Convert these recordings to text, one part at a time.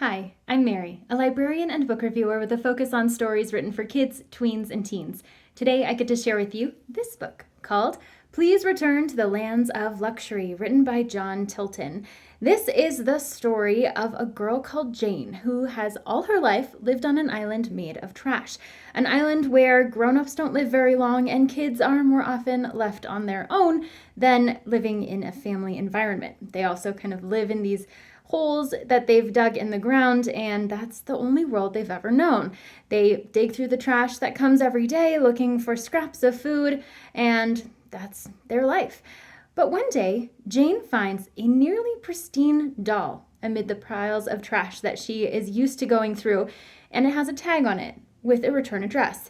Hi, I'm Mary, a librarian and book reviewer with a focus on stories written for kids, tweens, and teens. Today I get to share with you this book called Please Return to the Lands of Luxury, written by John Tilton. This is the story of a girl called Jane who has all her life lived on an island made of trash. An island where grown-ups don't live very long and kids are more often left on their own than living in a family environment. They also kind of live in these holes that they've dug in the ground, and that's the only world they've ever known. They dig through the trash that comes every day looking for scraps of food, and that's their life. But one day, Jane finds a nearly pristine doll amid the piles of trash that she is used to going through, and it has a tag on it with a return address.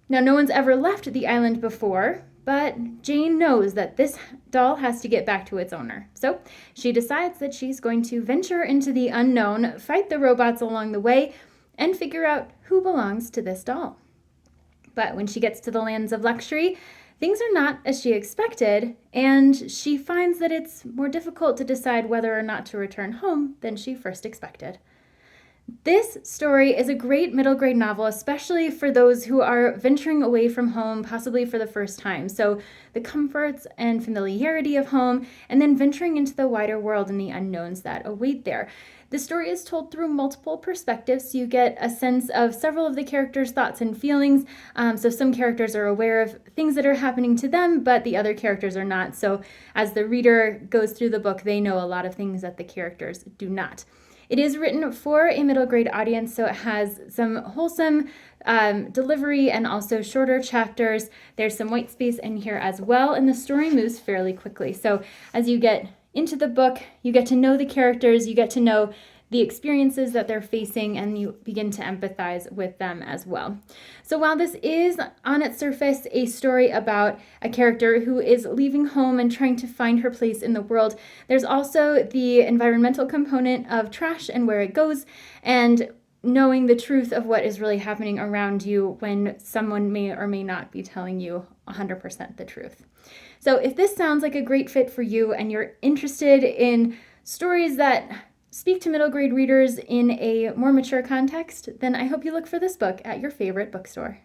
Now, no one's ever left the island before, but Jane knows that this doll has to get back to its owner. So she decides that she's going to venture into the unknown, fight the robots along the way, and figure out who belongs to this doll. But when she gets to the lands of luxury, things are not as she expected, and she finds that it's more difficult to decide whether or not to return home than she first expected. This story is a great middle grade novel, especially for those who are venturing away from home, possibly for the first time. So the comforts and familiarity of home, and then venturing into the wider world and the unknowns that await there. The story is told through multiple perspectives, so you get a sense of several of the characters' thoughts and feelings. So some characters are aware of things that are happening to them, but the other characters are not. So as the reader goes through the book, they know a lot of things that the characters do not. It is written for a middle grade audience, so it has some wholesome delivery and also shorter chapters. There's some white space in here as well, and the story moves fairly quickly. So as you get into the book, you get to know the characters, you get to know the experiences that they're facing, and you begin to empathize with them as well. So while this is on its surface a story about a character who is leaving home and trying to find her place in the world, there's also the environmental component of trash and where it goes, and knowing the truth of what is really happening around you when someone may or may not be telling you 100% the truth. So if this sounds like a great fit for you and you're interested in stories that speak to middle grade readers in a more mature context, then I hope you look for this book at your favorite bookstore.